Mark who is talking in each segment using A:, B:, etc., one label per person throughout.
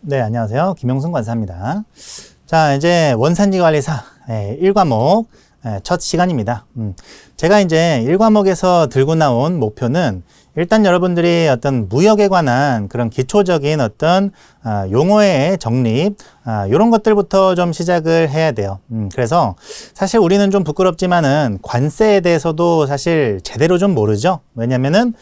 A: 네, 안녕하세요. 김영순 관사입니다. 자, 이제 원산지관리사 1과목 첫 시간입니다. 제가 이제 1과목에서 들고 나온 목표는 일단 여러분들이 어떤 무역에 관한 그런 기초적인 어떤 용어의 정립, 이런 것들부터 좀 시작을 해야 돼요. 그래서 사실 우리는 좀 부끄럽지만은 관세에 대해서도 사실 제대로 좀 모르죠. 왜냐면은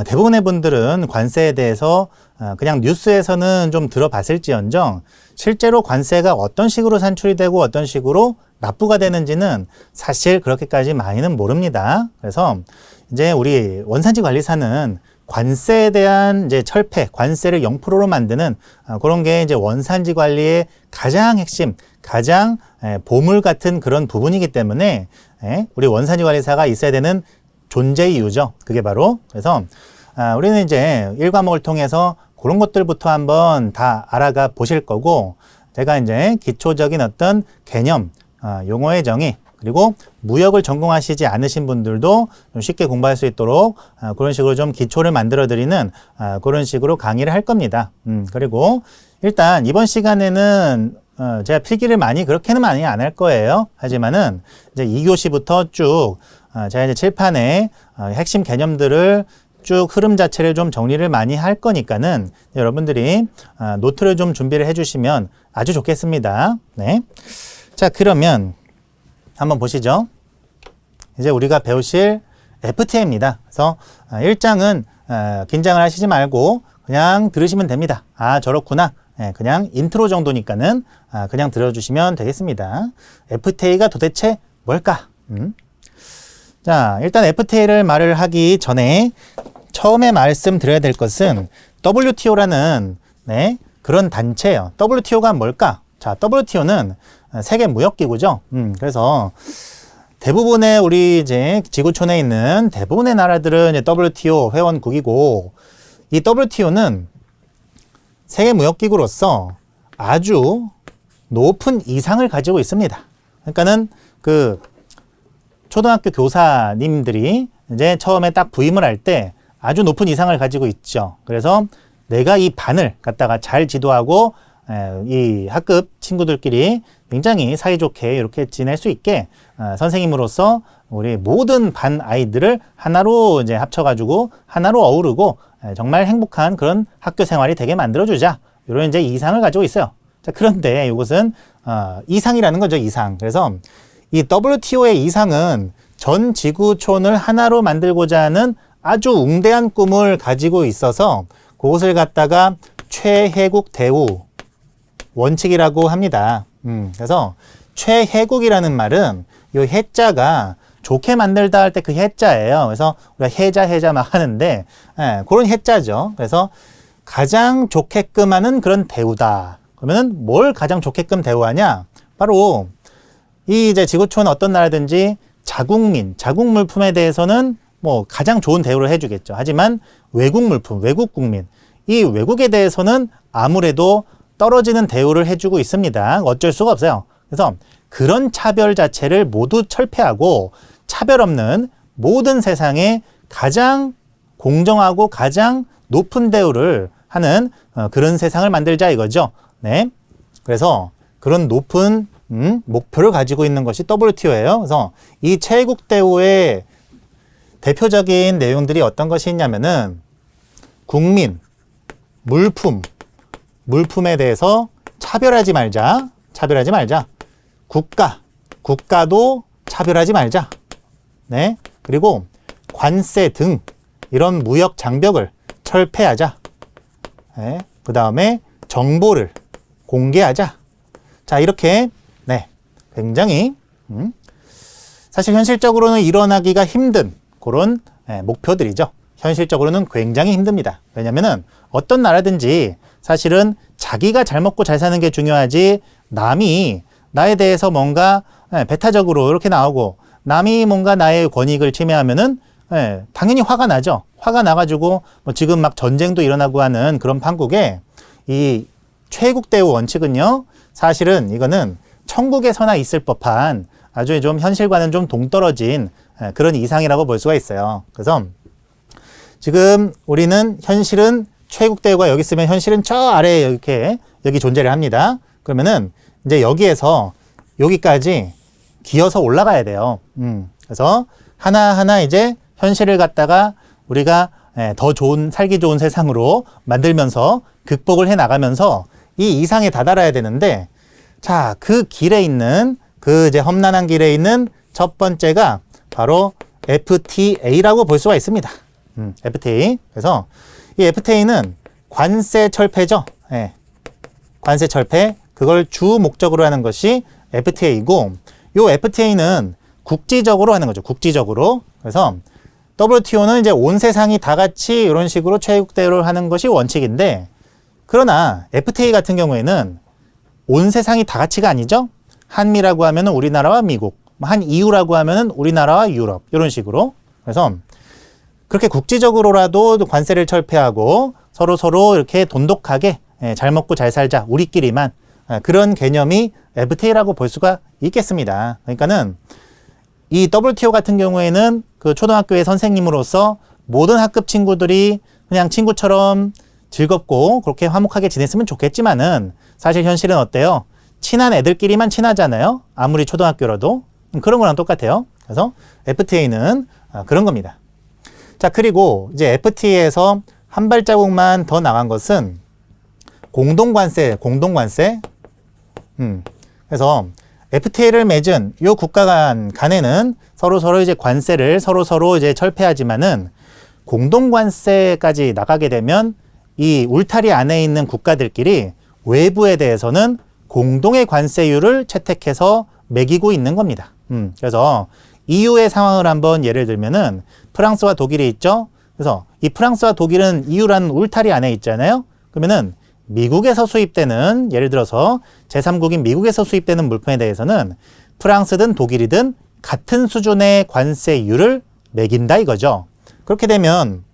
A: 대부분의 분들은 관세에 대해서 그냥 뉴스에서는 좀 들어봤을지언정 실제로 관세가 어떤 식으로 산출이 되고 어떤 식으로 납부가 되는지는 사실 그렇게까지 많이는 모릅니다. 그래서 이제 우리 원산지 관리사는 관세에 대한 이제 철폐, 관세를 0%로 만드는 그런 게 이제 원산지 관리의 가장 핵심, 가장 보물 같은 그런 부분이기 때문에 우리 원산지 관리사가 있어야 되는 존재 이유죠. 그게 바로 그래서 우리는 이제 1과목을 통해서 그런 것들부터 한번 다 알아가 보실 거고, 제가 이제 기초적인 어떤 개념, 용어의 정의, 그리고 무역을 전공하시지 않으신 분들도 좀 쉽게 공부할 수 있도록 그런 식으로 좀 기초를 만들어 드리는 그런 식으로 강의를 할 겁니다. 그리고 일단 이번 시간에는 제가 필기를 그렇게는 많이 안 할 거예요. 하지만은 이제 2교시부터 쭉 제가 이제 칠판에 핵심 개념들을 쭉 흐름 자체를 좀 정리를 많이 할 거니까는 여러분들이 노트를 좀 준비를 해주시면 아주 좋겠습니다. 네. 자, 그러면 한번 보시죠. 이제 우리가 배우실 FTA입니다. 그래서 1장은 긴장을 하시지 말고 그냥 들으시면 됩니다. 아, 저렇구나. 그냥 인트로 정도니까는 그냥 들어주시면 되겠습니다. FTA가 도대체 뭘까? 자, 일단 FTA를 말을 하기 전에 처음에 말씀드려야 될 것은 WTO라는 그런 단체예요. WTO가 뭘까? 자, WTO는 세계 무역기구죠. 그래서 대부분의 우리 이제 지구촌에 있는 대부분의 나라들은 이제 WTO 회원국이고, 이 WTO는 세계 무역기구로서 아주 높은 이상을 가지고 있습니다. 그러니까는 그 초등학교 교사님들이 이제 처음에 딱 부임을 할 때 아주 높은 이상을 가지고 있죠. 그래서 내가 이 반을 갖다가 잘 지도하고 이 학급 친구들끼리 굉장히 사이좋게 이렇게 지낼 수 있게 선생님으로서 우리 모든 반 아이들을 하나로 이제 합쳐가지고 하나로 어우르고 정말 행복한 그런 학교 생활이 되게 만들어주자. 이런 이제 이상을 가지고 있어요. 자, 그런데 이것은 이상이라는 거죠, 이상. 그래서 이 WTO의 이상은 전 지구촌을 하나로 만들고자 하는 아주 웅대한 꿈을 가지고 있어서 그것을 갖다가 최혜국 대우 원칙이라고 합니다. 그래서 최혜국이라는 말은 이 해자가 좋게 만들다 할 때 그 해자예요. 그래서 우리가 해자 막 하는데 그런 해자죠. 그래서 가장 좋게끔 하는 그런 대우다. 그러면은 뭘 가장 좋게끔 대우하냐? 바로 이 이제 지구촌 어떤 나라든지 자국 물품에 대해서는 뭐 가장 좋은 대우를 해주겠죠. 하지만 외국 물품, 외국 국민, 이 외국에 대해서는 아무래도 떨어지는 대우를 해주고 있습니다. 어쩔 수가 없어요. 그래서 그런 차별 자체를 모두 철폐하고 차별 없는 모든 세상에 가장 공정하고 가장 높은 대우를 하는 그런 세상을 만들자 이거죠. 네. 그래서 그런 높은 목표를 가지고 있는 것이 WTO예요. 그래서 이 최혜국 대우의 대표적인 내용들이 어떤 것이 있냐면은 국민, 물품에 대해서 차별하지 말자. 국가도 차별하지 말자. 네. 그리고 관세 등 이런 무역 장벽을 철폐하자. 네. 그 다음에 정보를 공개하자. 자, 이렇게 굉장히 사실 현실적으로는 일어나기가 힘든 그런 목표들이죠. 현실적으로는 굉장히 힘듭니다. 왜냐면은 어떤 나라든지 사실은 자기가 잘 먹고 잘 사는 게 중요하지, 남이 나에 대해서 뭔가 배타적으로 이렇게 나오고 남이 뭔가 나의 권익을 침해하면은 당연히 화가 나죠. 화가 나가지고 뭐 지금 막 전쟁도 일어나고 하는 그런 판국에 이 최혜국 대우 원칙은요, 사실은 이거는 천국에서나 있을 법한 아주 좀 현실과는 좀 동떨어진 그런 이상이라고 볼 수가 있어요. 그래서 지금 우리는 현실은 최국 대우가 여기 있으면 현실은 저 아래에 이렇게 여기 존재를 합니다. 그러면은 이제 여기에서 여기까지 기어서 올라가야 돼요. 그래서 하나하나 이제 현실을 갖다가 우리가 더 좋은, 살기 좋은 세상으로 만들면서 극복을 해 나가면서 이 이상에 다다라야 되는데, 자, 그 길에 있는, 그 이제 험난한 길에 있는 첫 번째가 바로 FTA라고 볼 수가 있습니다. FTA. 그래서 이 FTA는 관세 철폐죠. 관세 철폐. 그걸 주 목적으로 하는 것이 FTA이고, 요 FTA는 국지적으로 하는 거죠. 국지적으로. 그래서 WTO는 이제 온 세상이 다 같이 이런 식으로 최국대우를 하는 것이 원칙인데, 그러나 FTA 같은 경우에는 온 세상이 다 같이가 아니죠. 한미라고 하면은 우리나라와 미국, 한 EU라고 하면은 우리나라와 유럽, 이런 식으로. 그래서 그렇게 국지적으로라도 관세를 철폐하고 서로 이렇게 돈독하게 잘 먹고 잘 살자, 우리끼리만, 그런 개념이 FTA라고 볼 수가 있겠습니다. 그러니까는 이 WTO 같은 경우에는 그 초등학교의 선생님으로서 모든 학급 친구들이 그냥 친구처럼 즐겁고 그렇게 화목하게 지냈으면 좋겠지만은, 사실 현실은 어때요? 친한 애들끼리만 친하잖아요. 아무리 초등학교라도. 그런 거랑 똑같아요. 그래서 FTA는 그런 겁니다. 자, 그리고 이제 FTA에서 한 발자국만 더 나간 것은 공동관세. 그래서 FTA를 맺은 요 국가 간에는 서로 이제 관세를 서로 이제 철폐하지만은, 공동관세까지 나가게 되면 이 울타리 안에 있는 국가들끼리 외부에 대해서는 공동의 관세율을 채택해서 매기고 있는 겁니다. 그래서 EU의 상황을 한번 예를 들면은 프랑스와 독일이 있죠. 그래서 이 프랑스와 독일은 EU라는 울타리 안에 있잖아요. 그러면은 미국에서 수입되는, 예를 들어서 제3국인 미국에서 수입되는 물품에 대해서는 프랑스든 독일이든 같은 수준의 관세율을 매긴다 이거죠. 그렇게 되면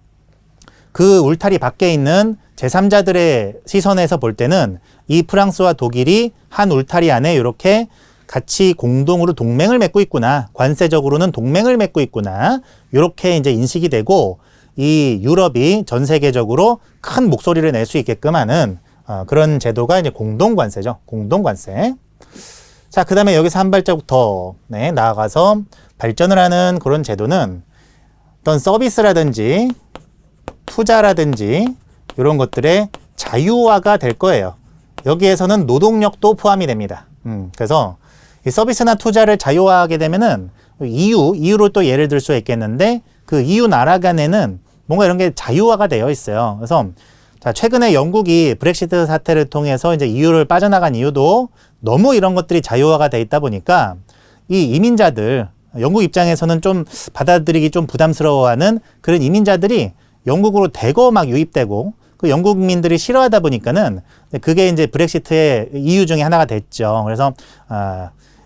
A: 그 울타리 밖에 있는 제3자들의 시선에서 볼 때는 이 프랑스와 독일이 한 울타리 안에 이렇게 같이 공동으로 동맹을 맺고 있구나, 관세적으로는 동맹을 맺고 있구나, 이렇게 이제 인식이 되고, 이 유럽이 전 세계적으로 큰 목소리를 낼 수 있게끔 하는 그런 제도가 이제 공동관세죠. 공동관세. 자, 그 다음에 여기서 한 발자국 더 나아가서 발전을 하는 그런 제도는 어떤 서비스라든지 투자라든지 이런 것들의 자유화가 될 거예요. 여기에서는 노동력도 포함이 됩니다. 그래서 이 서비스나 투자를 자유화하게 되면은 EU로 또 예를 들 수 있겠는데, 그 EU 나라 간에는 뭔가 이런 게 자유화가 되어 있어요. 그래서 자, 최근에 영국이 브렉시트 사태를 통해서 이제 EU를 빠져나간 이유도 너무 이런 것들이 자유화가 돼 있다 보니까 이 이민자들, 영국 입장에서는 좀 받아들이기 좀 부담스러워하는 그런 이민자들이 영국으로 대거 막 유입되고, 그 영국민들이 싫어하다 보니까는 그게 이제 브렉시트의 이유 중에 하나가 됐죠. 그래서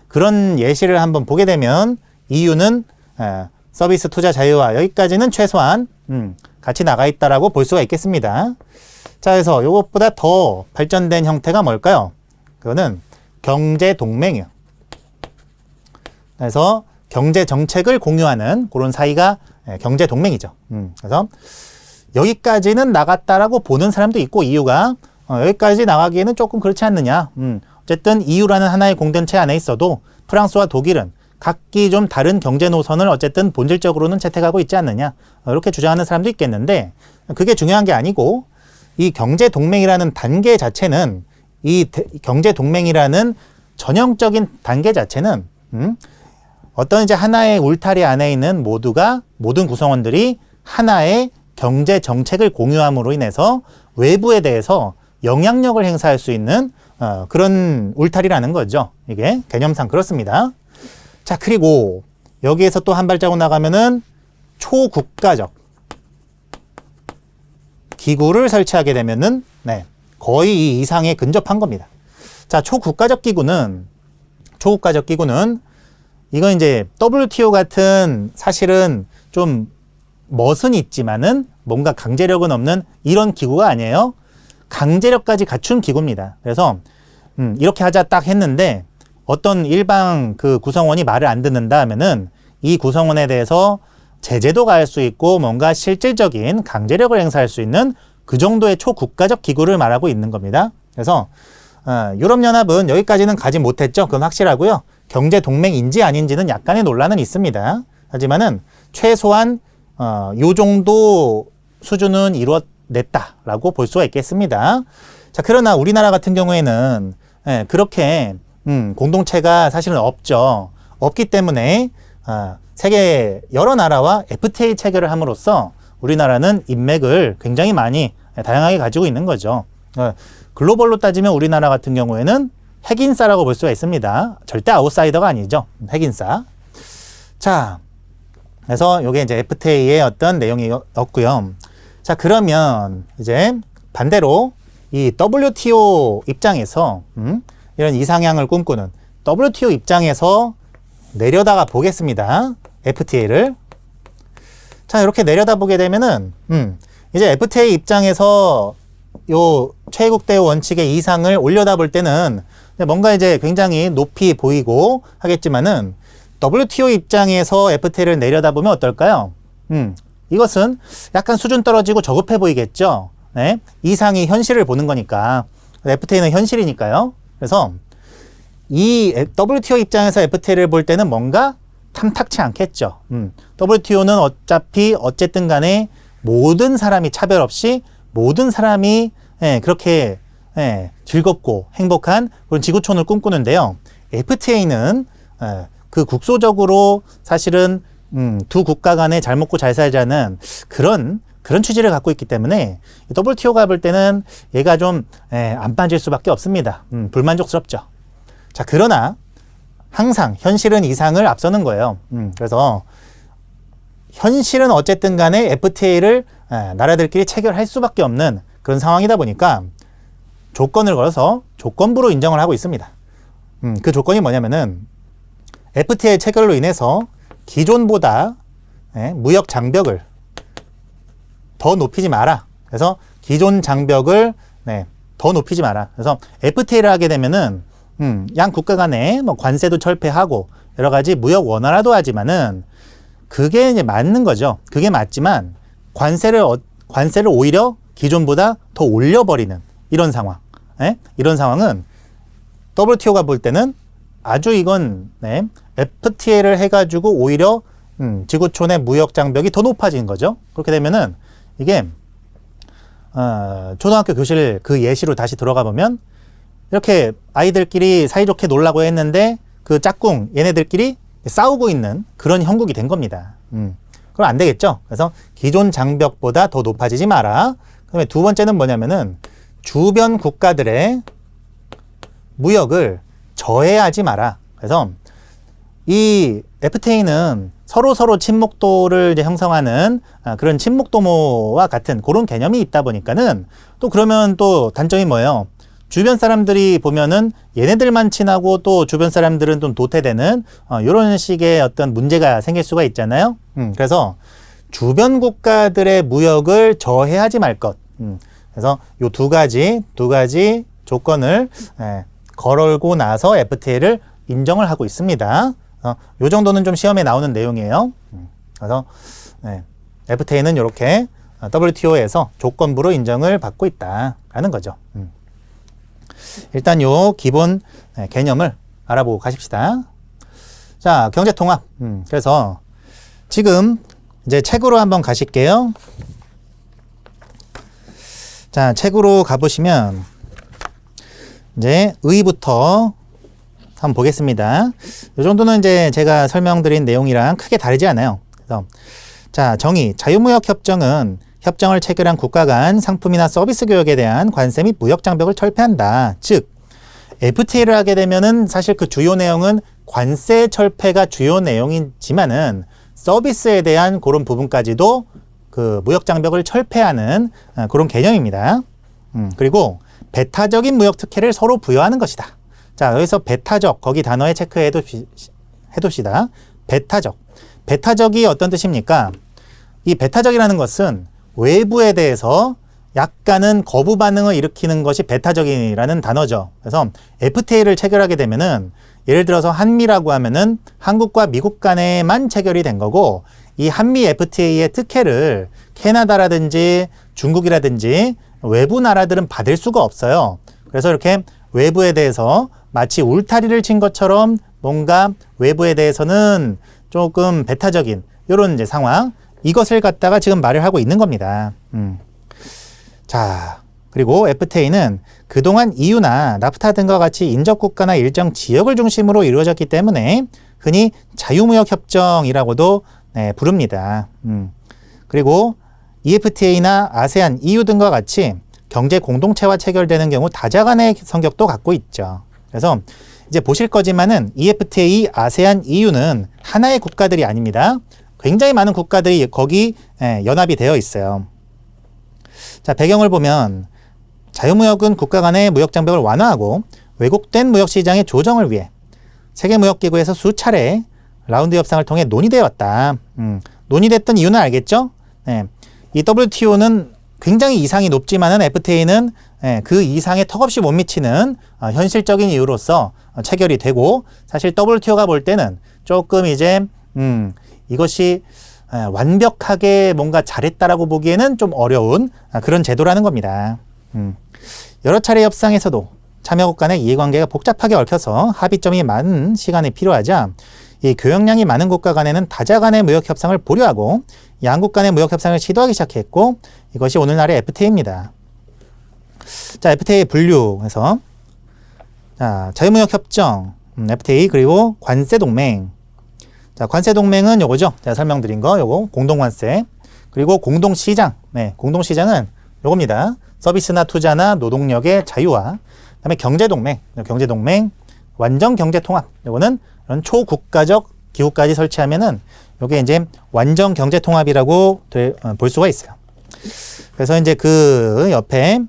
A: 그런 예시를 한번 보게 되면 EU는 서비스 투자 자유화, 여기까지는 최소한 같이 나가 있다라고 볼 수가 있겠습니다. 자, 그래서 이것보다 더 발전된 형태가 뭘까요? 그거는 경제 동맹이요. 그래서 경제 정책을 공유하는 그런 사이가 경제 동맹이죠. 그래서 여기까지는 나갔다라고 보는 사람도 있고, EU가 여기까지 나가기에는 조금 그렇지 않느냐. 어쨌든 EU라는 하나의 공동체 안에 있어도 프랑스와 독일은 각기 좀 다른 경제 노선을 어쨌든 본질적으로는 채택하고 있지 않느냐, 이렇게 주장하는 사람도 있겠는데, 그게 중요한 게 아니고, 이 경제 동맹이라는 단계 자체는, 이 경제 동맹이라는 전형적인 단계 자체는 어떤 이제 하나의 울타리 안에 있는 모든 구성원들이 하나의 경제 정책을 공유함으로 인해서 외부에 대해서 영향력을 행사할 수 있는 그런 울타리라는 거죠. 이게 개념상 그렇습니다. 자, 그리고 여기에서 또 한 발자국 나가면은 초국가적 기구를 설치하게 되면은 거의 이 이상에 근접한 겁니다. 자, 초국가적 기구는 이건 이제 WTO 같은 사실은 좀 멋은 있지만은 뭔가 강제력은 없는 이런 기구가 아니에요. 강제력까지 갖춘 기구입니다. 그래서 이렇게 하자 딱 했는데 어떤 일방 그 구성원이 말을 안 듣는다 하면은 이 구성원에 대해서 제재도 가할 수 있고 뭔가 실질적인 강제력을 행사할 수 있는 그 정도의 초국가적 기구를 말하고 있는 겁니다. 그래서 유럽연합은 여기까지는 가지 못했죠. 그건 확실하고요. 경제 동맹인지 아닌지는 약간의 논란은 있습니다. 하지만은 최소한 요 정도 수준은 이루어냈다라고 볼 수가 있겠습니다. 자, 그러나 우리나라 같은 경우에는 그렇게 공동체가 사실은 없죠. 없기 때문에 세계 여러 나라와 FTA 체결을 함으로써 우리나라는 인맥을 굉장히 많이 다양하게 가지고 있는 거죠. 글로벌로 따지면 우리나라 같은 경우에는 핵인싸라고 볼 수가 있습니다. 절대 아웃사이더가 아니죠. 핵인싸. 자, 그래서 이게 이제 FTA의 어떤 내용이었고요. 자, 그러면 이제 반대로 이 WTO 입장에서 이런 이상향을 꿈꾸는 WTO 입장에서 내려다가 보겠습니다. FTA를. 자, 이렇게 내려다보게 되면은 이제 FTA 입장에서 요 최애국대 원칙의 이상을 올려다 볼 때는 뭔가 이제 굉장히 높이 보이고 하겠지만은 WTO 입장에서 FTA를 내려다보면 어떨까요? 이것은 약간 수준 떨어지고 저급해 보이겠죠. 네? 이상이 현실을 보는 거니까. FTA는 현실이니까요. 그래서 이 WTO 입장에서 FTA를 볼 때는 뭔가 탐탁치 않겠죠. WTO는 어차피 어쨌든 간에 모든 사람이 차별 없이 모든 사람이 그렇게 즐겁고 행복한 그런 지구촌을 꿈꾸는데요. FTA는 그 국소적으로 사실은 두 국가 간에 잘 먹고 잘 살자는 그런 취지를 갖고 있기 때문에 WTO가 볼 때는 얘가 좀 안 빠질 수밖에 없습니다. 불만족스럽죠. 자, 그러나 항상 현실은 이상을 앞서는 거예요. 그래서 현실은 어쨌든 간에 FTA를 나라들끼리 체결할 수밖에 없는 그런 상황이다 보니까 조건을 걸어서 조건부로 인정을 하고 있습니다. 그 조건이 뭐냐면은 FTA 체결로 인해서 기존보다 무역 장벽을 더 높이지 마라. 그래서 기존 장벽을 더 높이지 마라. 그래서 FTA를 하게 되면은 양 국가 간에 뭐 관세도 철폐하고 여러 가지 무역 원활화도 하지만은 그게 이제 맞는 거죠. 그게 맞지만 관세를 오히려 기존보다 더 올려버리는 이런 상황. 이런 상황은 WTO가 볼 때는 아주 이건 FTA를 해가지고 오히려 지구촌의 무역 장벽이 더 높아진 거죠. 그렇게 되면은 이게 초등학교 교실 그 예시로 다시 들어가 보면 이렇게 아이들끼리 사이좋게 놀라고 했는데 그 짝꿍 얘네들끼리 싸우고 있는 그런 형국이 된 겁니다. 그럼 안 되겠죠. 그래서 기존 장벽보다 더 높아지지 마라. 그다음에 두 번째는 뭐냐면은 주변 국가들의 무역을 저해하지 마라. 그래서 이 FTA는 서로 친목도를 이제 형성하는 그런 친목도모와 같은 그런 개념이 있다 보니까는 또 그러면 또 단점이 뭐예요? 주변 사람들이 보면은 얘네들만 친하고 또 주변 사람들은 좀 도태되는 이런 식의 어떤 문제가 생길 수가 있잖아요. 그래서 주변 국가들의 무역을 저해하지 말 것. 그래서 요 두 가지 조건을 걸고 나서 FTA를 인정을 하고 있습니다. 요 정도는 좀 시험에 나오는 내용이에요. 그래서 FTA는 이렇게 WTO에서 조건부로 인정을 받고 있다라는 거죠. 일단 요 기본 개념을 알아보고 가십시다. 자, 경제통합. 그래서 지금 이제 책으로 한번 가실게요. 자, 책으로 가보시면 이제 의부터 한번 보겠습니다. 이 정도는 이제 제가 설명드린 내용이랑 크게 다르지 않아요. 그래서 자, 정의. 자유무역 협정은 협정을 체결한 국가 간 상품이나 서비스 교역에 대한 관세 및 무역 장벽을 철폐한다. 즉, FTA를 하게 되면은 사실 그 주요 내용은 관세 철폐가 주요 내용이지만은 서비스에 대한 그런 부분까지도 그 무역 장벽을 철폐하는 그런 개념입니다. 그리고 배타적인 무역 특혜를 서로 부여하는 것이다. 자, 여기서 배타적, 거기 단어에 체크해 둡시다. 배타적. 배타적이 어떤 뜻입니까? 이 배타적이라는 것은 외부에 대해서 약간은 거부 반응을 일으키는 것이 배타적이라는 단어죠. 그래서 FTA를 체결하게 되면은 예를 들어서 한미라고 하면은 한국과 미국 간에만 체결이 된 거고 이 한미 FTA의 특혜를 캐나다라든지 중국이라든지 외부 나라들은 받을 수가 없어요. 그래서 이렇게 외부에 대해서 마치 울타리를 친 것처럼 뭔가 외부에 대해서는 조금 배타적인 이런 이제 상황, 이것을 갖다가 지금 말을 하고 있는 겁니다. 자, 그리고 FTA는 그동안 EU나 나프타 등과 같이 인접국가나 일정 지역을 중심으로 이루어졌기 때문에 흔히 자유무역협정이라고도 부릅니다. 그리고 EFTA나 아세안, EU 등과 같이 경제 공동체와 체결되는 경우 다자간의 성격도 갖고 있죠. 그래서 이제 보실 거지만은 EFTA, 아세안, EU는 하나의 국가들이 아닙니다. 굉장히 많은 국가들이 거기 연합이 되어 있어요. 자, 배경을 보면 자유무역은 국가 간의 무역 장벽을 완화하고 왜곡된 무역 시장의 조정을 위해 세계무역기구에서 수차례 라운드 협상을 통해 논의되어 왔다. 논의됐던 이유는 알겠죠? 네. 이 WTO는 굉장히 이상이 높지만은 FTA는 그 이상에 턱없이 못 미치는 현실적인 이유로서 체결이 되고, 사실 WTO가 볼 때는 조금 이제 이것이 완벽하게 뭔가 잘했다라고 보기에는 좀 어려운 그런 제도라는 겁니다. 여러 차례 협상에서도 참여국 간의 이해관계가 복잡하게 얽혀서 합의점이 많은 시간이 필요하자 이 교역량이 많은 국가 간에는 다자 간의 무역 협상을 보류하고 양국 간의 무역 협상을 시도하기 시작했고, 이것이 오늘날의 FTA입니다. 자, FTA 분류해서 자, 자유무역 협정, FTA, 그리고 관세 동맹. 자, 관세 동맹은 요거죠. 제가 설명드린 거, 요거 공동관세. 그리고 공동시장. 네, 공동시장은 요겁니다. 서비스나 투자나 노동력의 자유화. 그다음에 경제동맹, 경제동맹, 완전 경제통합. 요거는 이런 초국가적 기구까지 설치하면은 요게 이제 완전 경제통합이라고 볼 수가 있어요. 그래서 이제 그 옆에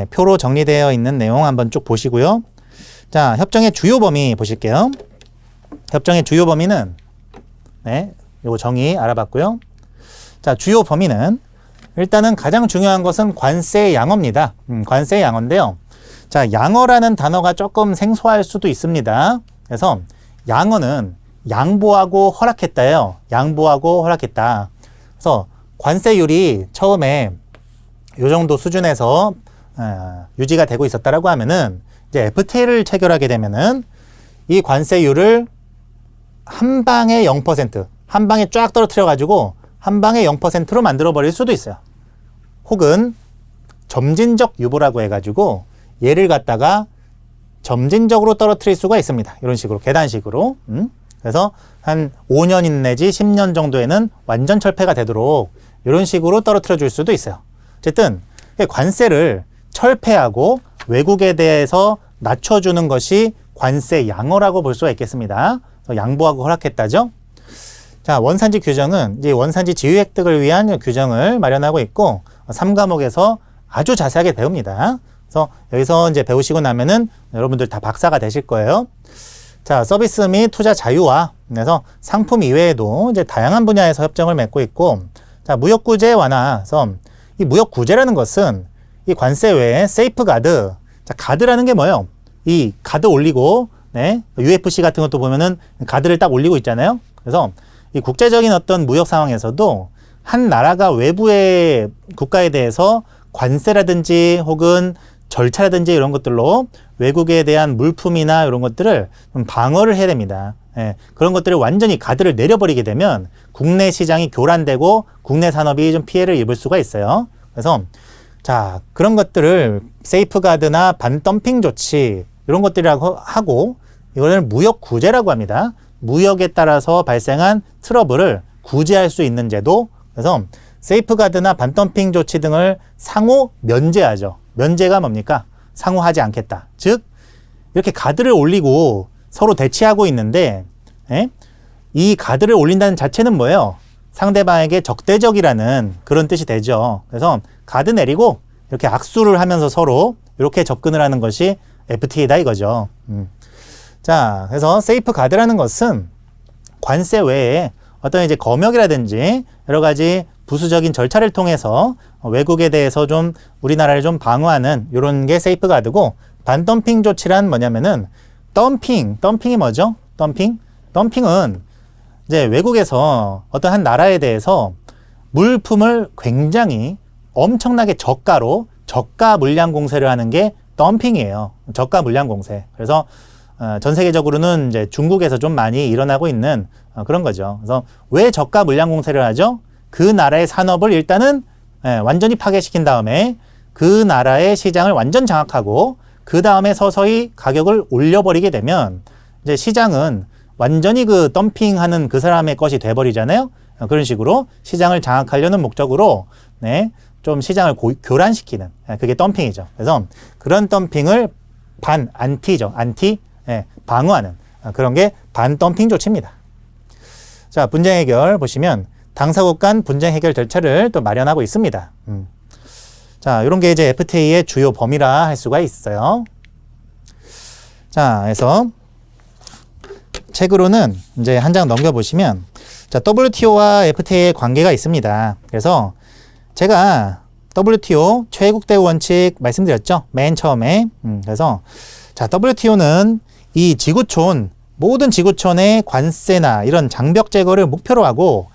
A: 표로 정리되어 있는 내용 한번 쭉 보시고요. 자, 협정의 주요 범위 보실게요. 협정의 주요 범위는 요거 정의 알아봤고요. 자, 주요 범위는 일단은 가장 중요한 것은 관세 양어입니다. 관세 양어인데요. 자, 양어라는 단어가 조금 생소할 수도 있습니다. 그래서 양어는 양보하고 허락했다예요. 양보하고 허락했다. 그래서 관세율이 처음에 요 정도 수준에서 유지가 되고 있었다라고 하면은 이제 FTA를 체결하게 되면은 이 관세율을 한 방에 0%, 한 방에 쫙 떨어뜨려 가지고 한 방에 0%로 만들어 버릴 수도 있어요. 혹은 점진적 유보라고 해가지고 얘를 갖다가 점진적으로 떨어뜨릴 수가 있습니다. 이런 식으로 계단식으로. 그래서 한 5년 내지 10년 정도에는 완전 철폐가 되도록 이런 식으로 떨어뜨려 줄 수도 있어요. 어쨌든 관세를 철폐하고 외국에 대해서 낮춰주는 것이 관세 양어라고 볼 수가 있겠습니다. 그래서 양보하고 허락했다죠. 자, 원산지 규정은 이제 원산지 지위 획득을 위한 규정을 마련하고 있고 3과목에서 아주 자세하게 배웁니다. 그래서 여기서 이제 배우시고 나면은 여러분들 다 박사가 되실 거예요. 자, 서비스 및 투자 자유화. 그래서 상품 이외에도 이제 다양한 분야에서 협정을 맺고 있고, 자, 무역 구제 완화. 그래서 이 무역 구제라는 것은 이 관세 외에 세이프 가드. 자, 가드라는 게 뭐예요? 이 가드 올리고, UFC 같은 것도 보면은 가드를 딱 올리고 있잖아요. 그래서 이 국제적인 어떤 무역 상황에서도 한 나라가 외부의 국가에 대해서 관세라든지 혹은 절차라든지 이런 것들로 외국에 대한 물품이나 이런 것들을 좀 방어를 해야 됩니다. 그런 것들을 완전히 가드를 내려버리게 되면 국내 시장이 교란되고 국내 산업이 좀 피해를 입을 수가 있어요. 그래서 자, 그런 것들을 세이프가드나 반덤핑 조치 이런 것들이라고 하고, 이거는 무역 구제라고 합니다. 무역에 따라서 발생한 트러블을 구제할 수 있는 제도. 그래서 세이프가드나 반덤핑 조치 등을 상호 면제하죠. 면제가 뭡니까? 상호하지 않겠다. 즉 이렇게 가드를 올리고 서로 대치하고 있는데 이 가드를 올린다는 자체는 뭐예요? 상대방에게 적대적이라는 그런 뜻이 되죠. 그래서 가드 내리고 이렇게 악수를 하면서 서로 이렇게 접근을 하는 것이 FTA다 이거죠. 자, 그래서 세이프가드라는 것은 관세 외에 어떤 이제 검역이라든지 여러 가지 부수적인 절차를 통해서 외국에 대해서 좀 우리나라를 좀 방어하는 이런 게 세이프가드고, 반덤핑 조치란 뭐냐면은 덤핑이 뭐죠? 덤핑은 이제 외국에서 어떤 한 나라에 대해서 물품을 굉장히 엄청나게 저가 물량 공세를 하는 게 덤핑이에요. 저가 물량 공세. 그래서 전 세계적으로는 이제 중국에서 좀 많이 일어나고 있는 그런 거죠. 그래서 왜 저가 물량 공세를 하죠? 그 나라의 산업을 일단은 완전히 파괴시킨 다음에 그 나라의 시장을 완전 장악하고 그 다음에 서서히 가격을 올려버리게 되면 이제 시장은 완전히 그 덤핑하는 그 사람의 것이 돼버리잖아요. 그런 식으로 시장을 장악하려는 목적으로 좀 시장을 교란시키는 그게 덤핑이죠. 그래서 그런 덤핑을 안티죠. 방어하는 그런 게 반덤핑 조치입니다. 자, 분쟁 해결 보시면 당사국 간 분쟁 해결 절차를 또 마련하고 있습니다. 자, 이런 게 이제 FTA의 주요 범위라 할 수가 있어요. 자, 그래서 책으로는 이제 한 장 넘겨보시면 자, WTO와 FTA의 관계가 있습니다. 그래서 제가 WTO 최애국 대우 원칙 말씀드렸죠. 맨 처음에. 그래서 자, WTO는 이 지구촌, 모든 지구촌의 관세나 이런 장벽 제거를 목표로 하고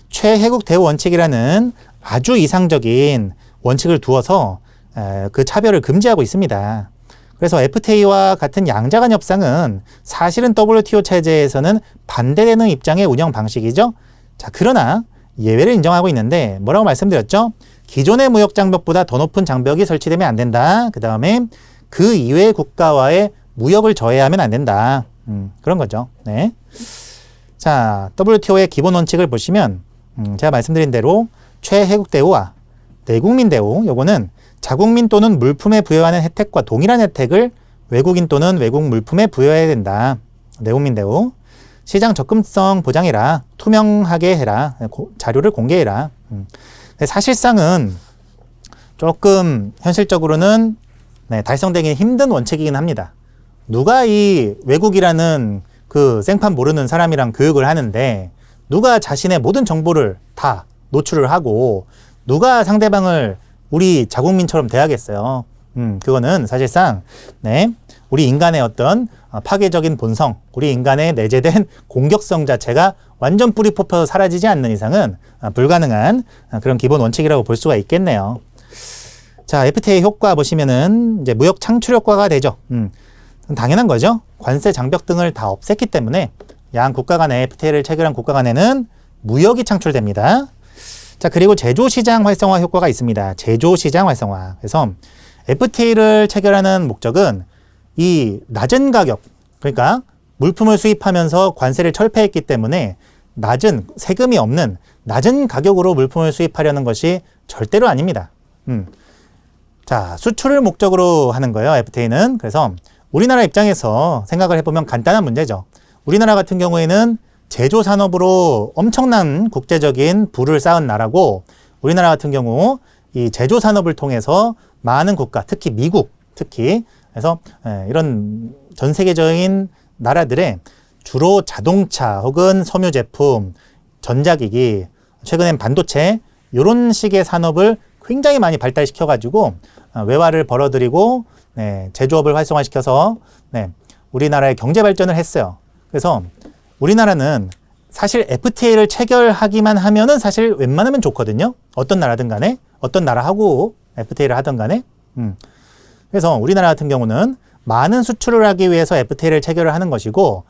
A: 최혜국 대우 원칙이라는 아주 이상적인 원칙을 두어서 그 차별을 금지하고 있습니다. 그래서 FTA와 같은 양자간 협상은 사실은 WTO 체제에서는 반대되는 입장의 운영 방식이죠. 자, 그러나 예외를 인정하고 있는데 뭐라고 말씀드렸죠? 기존의 무역 장벽보다 더 높은 장벽이 설치되면 안 된다. 그 다음에 그 이외의 국가와의 무역을 저해하면 안 된다. 그런 거죠. 네. 자, WTO의 기본 원칙을 보시면 제가 말씀드린 대로 최혜국 대우와 내국민 대우, 요거는 자국민 또는 물품에 부여하는 혜택과 동일한 혜택을 외국인 또는 외국 물품에 부여해야 된다. 내국민 대우. 시장 접근성 보장해라. 투명하게 해라. 자료를 공개해라. 사실상은 조금 현실적으로는 달성되기 힘든 원칙이긴 합니다. 누가 이 외국이라는 그 생판 모르는 사람이랑 교육을 하는데 누가 자신의 모든 정보를 다 노출을 하고 누가 상대방을 우리 자국민처럼 대하겠어요. 그거는 사실상 우리 인간의 어떤 파괴적인 본성, 우리 인간의 내재된 공격성 자체가 완전 뿌리 뽑혀서 사라지지 않는 이상은 불가능한 그런 기본 원칙이라고 볼 수가 있겠네요. 자, FTA 효과 보시면은 이제 무역 창출 효과가 되죠. 당연한 거죠. 관세 장벽 등을 다 없앴기 때문에 양 국가 간에 FTA를 체결한 국가 간에는 무역이 창출됩니다. 자, 그리고 제조시장 활성화 효과가 있습니다. 제조시장 활성화. 그래서 FTA를 체결하는 목적은 이 낮은 가격, 그러니까 물품을 수입하면서 관세를 철폐했기 때문에 낮은, 세금이 없는 낮은 가격으로 물품을 수입하려는 것이 절대로 아닙니다. 자, 수출을 목적으로 하는 거예요, FTA는. 그래서 우리나라 입장에서 생각을 해보면 간단한 문제죠. 우리나라 같은 경우에는 제조 산업으로 엄청난 국제적인 부를 쌓은 나라고 우리나라 같은 경우 이 제조 산업을 통해서 많은 국가, 특히 미국, 그래서 이런 전 세계적인 나라들의 주로 자동차 혹은 섬유 제품, 전자기기, 최근엔 반도체 이런 식의 산업을 굉장히 많이 발달시켜가지고 외화를 벌어들이고 제조업을 활성화시켜서 우리나라의 경제 발전을 했어요. 그래서 우리나라는 사실 FTA를 체결하기만 하면은 사실 웬만하면 좋거든요. 어떤 나라든 간에, 어떤 나라하고 FTA를 하든 간에. 그래서 우리나라 같은 경우는 많은 수출을 하기 위해서 FTA를 체결을 하는 것이고,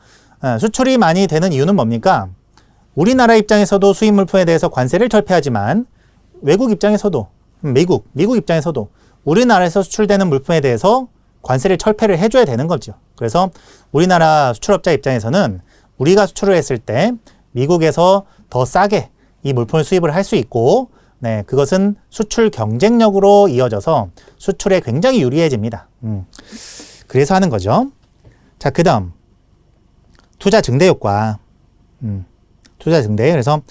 A: 수출이 많이 되는 이유는 뭡니까? 우리나라 입장에서도 수입 물품에 대해서 관세를 철폐하지만 외국 입장에서도, 미국 입장에서도 우리나라에서 수출되는 물품에 대해서 관세를 철폐를 해줘야 되는 거죠. 그래서 우리나라 수출업자 입장에서는 우리가 수출을 했을 때 미국에서 더 싸게 이 물품을 수입을 할 수 있고, 그것은 수출 경쟁력으로 이어져서 수출에 굉장히 유리해집니다. 그래서 하는 거죠. 자, 그 다음 투자 증대 효과. 투자 증대. 그래서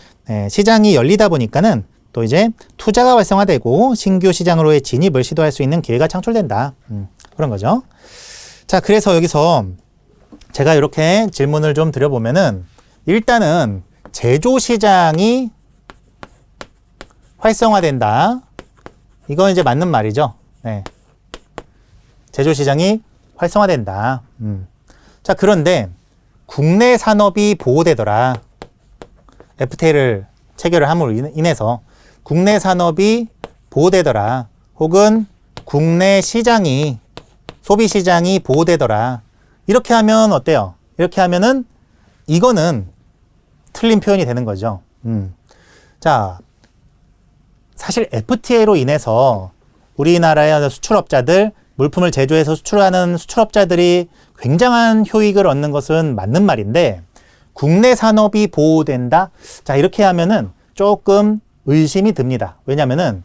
A: 시장이 열리다 보니까는 또 이제 투자가 활성화되고 신규 시장으로의 진입을 시도할 수 있는 기회가 창출된다. 그런 거죠. 자, 그래서 여기서 제가 이렇게 질문을 좀 드려보면은 일단은 제조 시장이 활성화된다. 이건 이제 맞는 말이죠. 제조 시장이 활성화된다. 자, 그런데 국내 산업이 보호되더라. FTA를 체결을 함으로 인해서 국내 산업이 보호되더라. 혹은 국내 시장이, 소비 시장이 보호되더라. 이렇게 하면 어때요? 이렇게 하면은 이거는 틀린 표현이 되는 거죠. 자, 사실 FTA로 인해서 우리나라의 수출업자들, 물품을 제조해서 수출하는 수출업자들이 굉장한 효익을 얻는 것은 맞는 말인데, 국내 산업이 보호된다? 자, 이렇게 하면은 조금 의심이 듭니다. 왜냐면은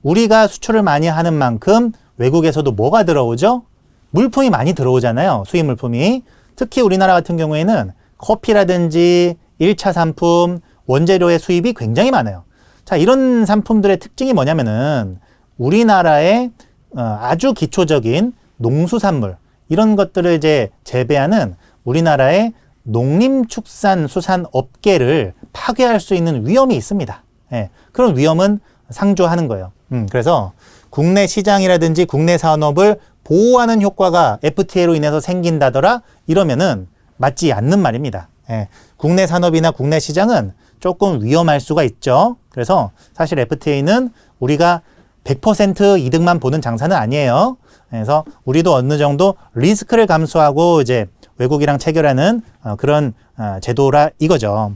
A: 우리가 수출을 많이 하는 만큼 외국에서도 뭐가 들어오죠? 물품이 많이 들어오잖아요. 수입 물품이. 특히 우리나라 같은 경우에는 커피라든지 1차 상품, 원재료의 수입이 굉장히 많아요. 자, 이런 상품들의 특징이 뭐냐면은 우리나라의 아주 기초적인 농수산물, 이런 것들을 이제 재배하는 우리나라의 농림축산수산 업계를 파괴할 수 있는 위험이 있습니다. 예, 그런 위험은 상조하는 거예요. 그래서 국내 시장이라든지 국내 산업을 보호하는 효과가 FTA로 인해서 생긴다더라? 이러면은 맞지 않는 말입니다. 예, 국내 산업이나 국내 시장은 조금 위험할 수가 있죠. 그래서 사실 FTA는 우리가 100% 이득만 보는 장사는 아니에요. 그래서 우리도 어느 정도 리스크를 감수하고 이제 외국이랑 체결하는 그런 제도라 이거죠.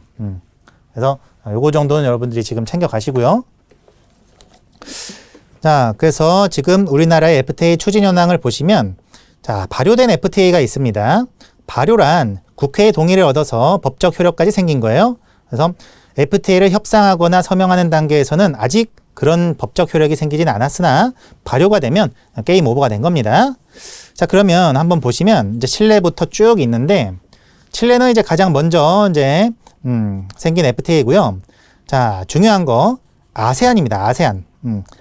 A: 그래서 요거 정도는 여러분들이 지금 챙겨 가시고요. 자, 그래서 지금 우리나라의 FTA 추진 현황을 보시면, 자, 발효된 FTA가 있습니다. 발효란 국회의 동의를 얻어서 법적 효력까지 생긴 거예요. 그래서 FTA를 협상하거나 서명하는 단계에서는 아직 그런 법적 효력이 생기진 않았으나 발효가 되면 게임 오버가 된 겁니다. 자, 그러면 한번 보시면 이제 칠레부터 쭉 있는데, 칠레는 이제 가장 먼저 이제 생긴 FTA고요. 자, 중요한 거 아세안입니다. 아세안.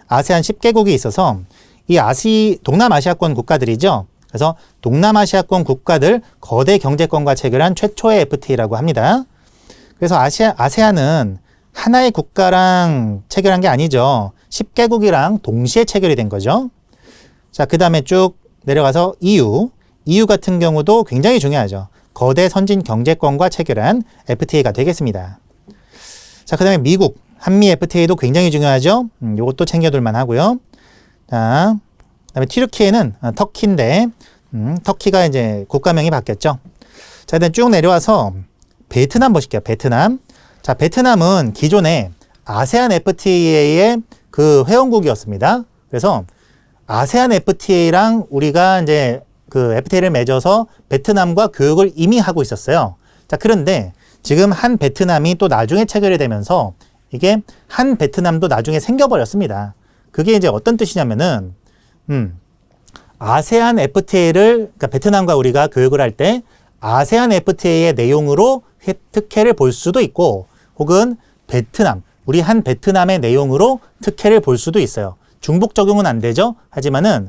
A: 아세안 10개국이 있어서 이 동남아시아권 국가들이죠. 그래서 동남아시아권 국가들 거대 경제권과 체결한 최초의 FTA라고 합니다. 그래서 아세안은 하나의 국가랑 체결한 게 아니죠. 10개국이랑 동시에 체결이 된 거죠. 자, 그 다음에 쭉 내려가서 EU 같은 경우도 굉장히 중요하죠. 거대 선진 경제권과 체결한 FTA가 되겠습니다. 자, 그 다음에 미국, 한미 FTA도 굉장히 중요하죠. 이것도 챙겨둘 만하고요. 자, 그다음에 튀르키예는 터키인데, 터키가 이제 국가명이 바뀌었죠. 자, 일단 쭉 내려와서 베트남 보실게요. 베트남. 자, 베트남은 기존에 아세안 FTA의 그 회원국이었습니다. 그래서 아세안 FTA랑 우리가 이제 그 FTA를 맺어서 베트남과 교역을 이미 하고 있었어요. 자, 그런데 지금 한 베트남이 또 나중에 체결이 되면서 이게 한 베트남도 나중에 생겨버렸습니다. 그게 이제 어떤 뜻이냐면은, 아세안 FTA를, 그러니까 베트남과 우리가 교역을 할 때 아세안 FTA의 내용으로 특혜를 볼 수도 있고, 혹은 우리 한 베트남의 내용으로 특혜를 볼 수도 있어요. 중복 적용은 안 되죠. 하지만은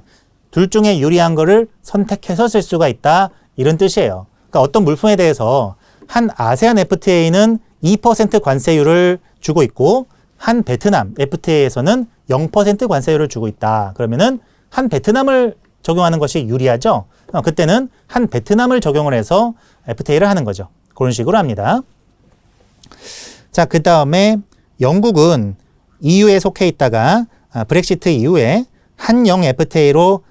A: 둘 중에 유리한 거를 선택해서 쓸 수가 있다. 이런 뜻이에요. 그러니까 어떤 물품에 대해서 한 아세안 FTA는 2% 관세율을 주고 있고, 한 베트남 FTA에서는 0% 관세율을 주고 있다. 그러면은 한 베트남을 적용하는 것이 유리하죠. 그때는 한 베트남을 적용을 해서 FTA를 하는 거죠. 그런 식으로 합니다. 자, 그 다음에 영국은 EU에 속해 있다가 브렉시트 이후에 한영 FTA로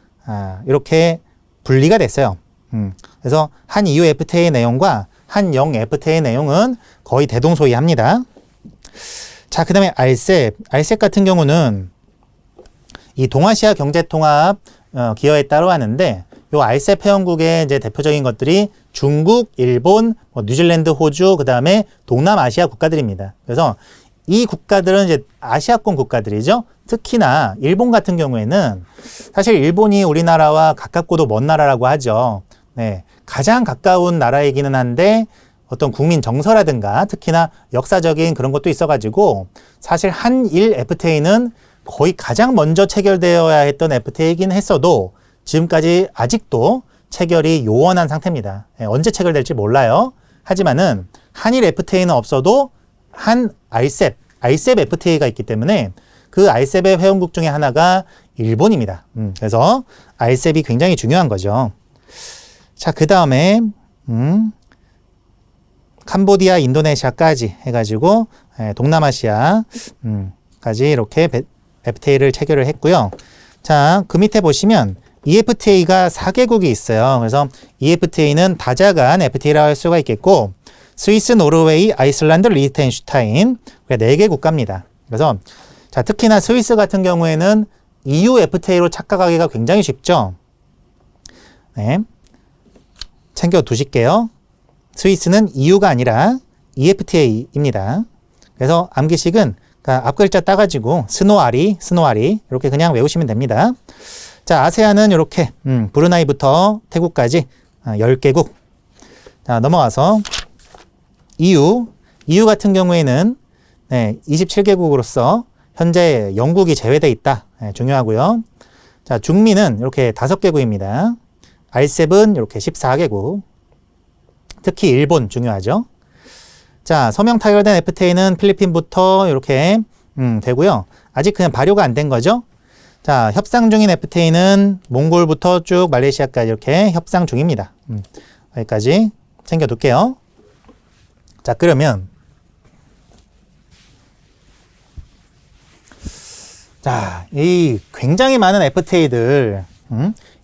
A: 이렇게 분리가 됐어요. 그래서 한 EU FTA 내용과 한영 FTA 내용은 거의 대동소이합니다. 자, 그 다음에 RCEP 같은 경우는 이 동아시아 경제통합 기여에 따로 하는데, 요 RCEP 회원국의 이제 대표적인 것들이 중국, 일본, 뉴질랜드, 호주, 그 다음에 동남아시아 국가들입니다. 그래서 이 국가들은 이제 아시아권 국가들이죠. 특히나 일본 같은 경우에는 사실 일본이 우리나라와 가깝고도 먼 나라라고 하죠. 네, 가장 가까운 나라이기는 한데 어떤 국민 정서라든가 특히나 역사적인 그런 것도 있어가지고 사실 한일 FTA는 거의 가장 먼저 체결되어야 했던 FTA이긴 했어도 지금까지 아직도 체결이 요원한 상태입니다. 언제 체결될지 몰라요. 하지만은 한일 FTA는 없어도 한 RCEP FTA가 있기 때문에 그 RCEP의 회원국 중에 하나가 일본입니다. 그래서 RCEP이 굉장히 중요한 거죠. 자, 그 다음에 캄보디아, 인도네시아까지 해가지고 동남아시아 까지 이렇게 FTA를 체결을 했고요. 자, 그 밑에 보시면 EFTA가 4개국이 있어요. 그래서 EFTA는 다자간 FTA라고 할 수가 있겠고, 스위스, 노르웨이, 아이슬란드, 리히텐슈타인 4개 국가입니다. 그래서 자, 특히나 스위스 같은 경우에는 EU FTA로 착각하기가 굉장히 쉽죠. 네, 챙겨 두실게요. 스위스는 EU가 아니라 EFTA입니다. 그래서 암기식은 앞 글자 따가지고 스노아리 이렇게 그냥 외우시면 됩니다. 자, 아세안은 이렇게 브루나이부터 태국까지 10개국. 자, 넘어와서 EU 같은 경우에는 27개국으로서 현재 영국이 제외되어 있다. 중요하고요. 자, 중미는 이렇게 5개국입니다. R7 이렇게 14개국. 특히 일본 중요하죠. 자, 서명 타결된 FTA는 필리핀부터 이렇게 되고요. 아직 그냥 발효가 안 된 거죠. 자, 협상 중인 FTA는 몽골부터 쭉 말레이시아까지 이렇게 협상 중입니다. 여기까지 챙겨둘게요. 자, 그러면 자, 이 굉장히 많은 FTA들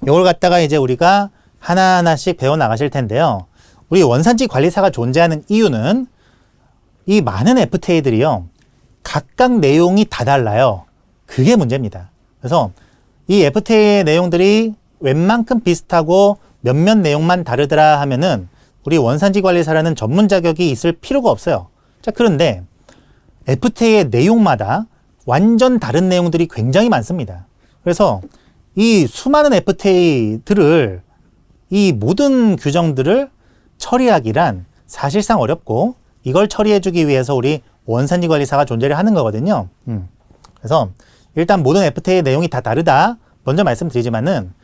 A: 이걸 갖다가 이제 우리가 하나하나씩 배워 나가실 텐데요. 우리 원산지 관리사가 존재하는 이유는 이 많은 FTA들이요, 각각 내용이 다 달라요. 그게 문제입니다. 그래서 이 FTA의 내용들이 웬만큼 비슷하고 몇몇 내용만 다르더라 하면은 우리 원산지 관리사라는 전문 자격이 있을 필요가 없어요. 자, 그런데 FTA의 내용마다 완전 다른 내용들이 굉장히 많습니다. 그래서 이 수많은 FTA들을, 이 모든 규정들을 처리하기란 사실상 어렵고, 이걸 처리해주기 위해서 우리 원산지 관리사가 존재를 하는 거거든요. 그래서 일단 모든 FTA의 내용이 다 다르다. 먼저 말씀드리지만은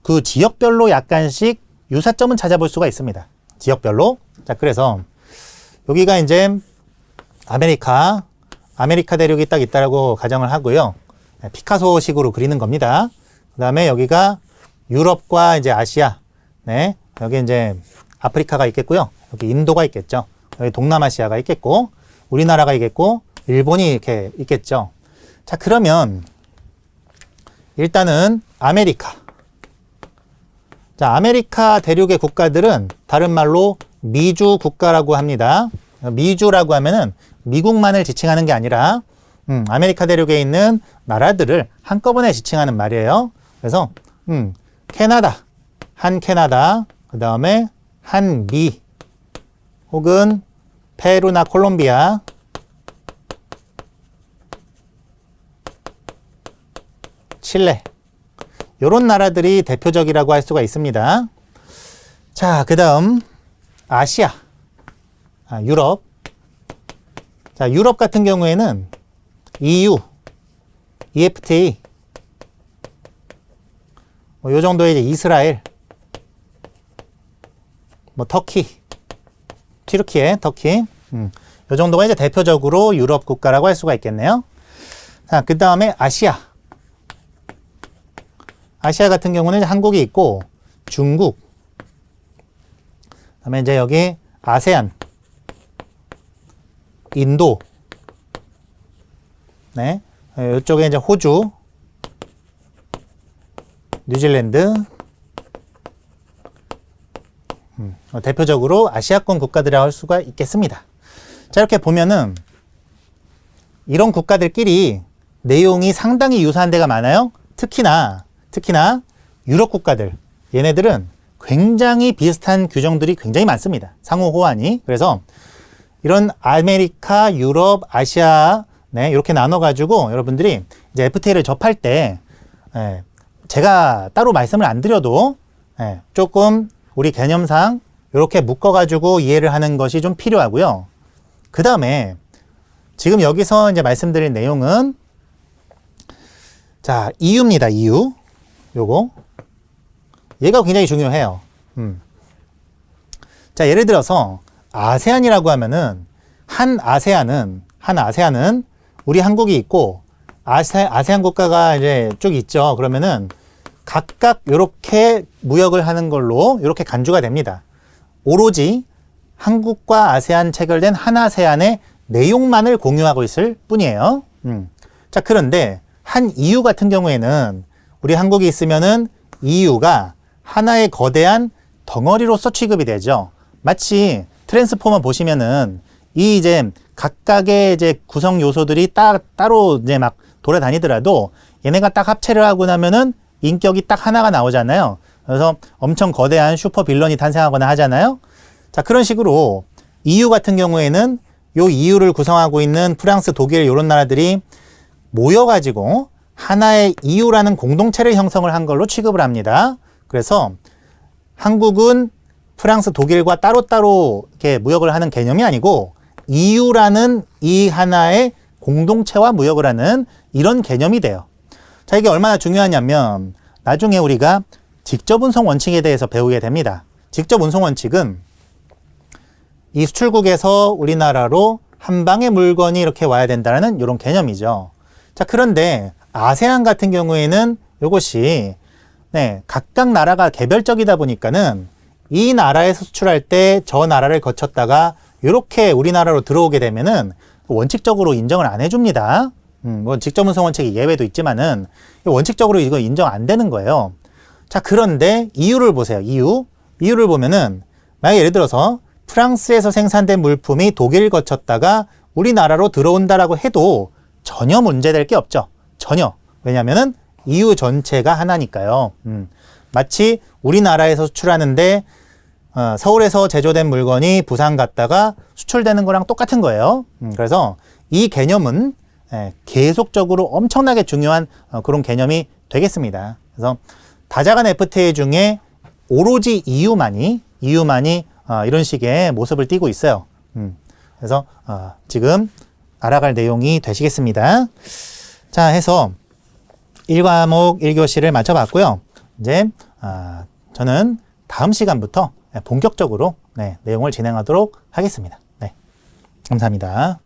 A: 그 지역별로 약간씩 유사점은 찾아볼 수가 있습니다. 지역별로. 자, 그래서 여기가 이제 아메리카 대륙이 딱 있다라고 가정을 하고요. 피카소식으로 그리는 겁니다. 그 다음에 여기가 유럽과 이제 아시아. 네. 여기 이제 아프리카가 있겠고요. 여기 인도가 있겠죠. 여기 동남아시아가 있겠고, 우리나라가 있겠고, 일본이 이렇게 있겠죠. 자, 그러면 일단은 아메리카. 자, 아메리카 대륙의 국가들은 다른 말로 미주 국가라고 합니다. 미주라고 하면은 미국만을 지칭하는 게 아니라 아메리카 대륙에 있는 나라들을 한꺼번에 지칭하는 말이에요. 그래서 캐나다, 한 캐나다, 그 다음에 한 미, 혹은 페루나 콜롬비아, 칠레, 이런 나라들이 대표적이라고 할 수가 있습니다. 자, 그 다음 아시아, 유럽. 자, 유럽 같은 경우에는 EU, EFTA, 요 정도의 이제 이스라엘, 터키, 터키, 요 정도가 이제 대표적으로 유럽 국가라고 할 수가 있겠네요. 자, 그 다음에 아시아. 아시아 같은 경우는 이제 한국이 있고, 중국, 그 다음에 이제 여기 아세안, 인도, 네, 이쪽에 이제 호주, 뉴질랜드, 대표적으로 아시아권 국가들이라고 할 수가 있겠습니다. 자, 이렇게 보면은 이런 국가들끼리 내용이 상당히 유사한 데가 많아요. 특히나 유럽 국가들, 얘네들은 굉장히 비슷한 규정들이 굉장히 많습니다. 상호 호환이. 그래서 이런 아메리카, 유럽, 아시아, 네, 이렇게 나눠가지고 여러분들이 이제 FTA를 접할 때, 제가 따로 말씀을 안 드려도, 조금 우리 개념상 이렇게 묶어가지고 이해를 하는 것이 좀 필요하고요. 그 다음에 지금 여기서 이제 말씀드린 내용은, 자, EU입니다. EU. 요거. 얘가 굉장히 중요해요. 자, 예를 들어서 아세안이라고 하면은 한 아세안은 우리 한국이 있고 아세안 국가가 이제 쭉 있죠. 그러면은 각각 이렇게 무역을 하는 걸로 이렇게 간주가 됩니다. 오로지 한국과 아세안 체결된 한아세안의 내용만을 공유하고 있을 뿐이에요. 자, 그런데 한 EU 같은 경우에는 우리 한국이 있으면은 EU가 하나의 거대한 덩어리로서 취급이 되죠. 마치 트랜스포머 보시면은 이 이제 각각의 이제 구성 요소들이 따로 이제 막 돌아다니더라도 얘네가 딱 합체를 하고 나면은 인격이 딱 하나가 나오잖아요. 그래서 엄청 거대한 슈퍼 빌런이 탄생하거나 하잖아요. 자, 그런 식으로 EU 같은 경우에는 요 EU를 구성하고 있는 프랑스, 독일 이런 나라들이 모여가지고 하나의 EU라는 공동체를 형성을 한 걸로 취급을 합니다. 그래서 한국은 프랑스, 독일과 따로따로 이렇게 무역을 하는 개념이 아니고 EU라는 이 하나의 공동체와 무역을 하는 이런 개념이 돼요. 자, 이게 얼마나 중요하냐면 나중에 우리가 직접 운송 원칙에 대해서 배우게 됩니다. 직접 운송 원칙은 이 수출국에서 우리나라로 한 방의 물건이 이렇게 와야 된다는 이런 개념이죠. 자, 그런데 아세안 같은 경우에는 이것이 각각 나라가 개별적이다 보니까는 이 나라에서 수출할 때 저 나라를 거쳤다가 이렇게 우리나라로 들어오게 되면은 원칙적으로 인정을 안 해줍니다. 뭐 직접 운송 원칙이 예외도 있지만은 원칙적으로 이거 인정 안 되는 거예요. 자, 그런데 EU를 보세요. EU를 보면은 만약 예를 들어서 프랑스에서 생산된 물품이 독일을 거쳤다가 우리나라로 들어온다라고 해도 전혀 문제될 게 없죠. 전혀. 왜냐면은 EU 전체가 하나니까요. 마치 우리나라에서 수출하는데 서울에서 제조된 물건이 부산 갔다가 수출되는 거랑 똑같은 거예요. 그래서 이 개념은 계속적으로 엄청나게 중요한 그런 개념이 되겠습니다. 그래서 다자간 FTA 중에 오로지 EU만이 이런 식의 모습을 띠고 있어요. 그래서 지금 알아갈 내용이 되시겠습니다. 자, 해서 1과목 1교시를 마쳐봤고요. 이제 저는 다음 시간부터 본격적으로 내용을 진행하도록 하겠습니다. 네, 감사합니다.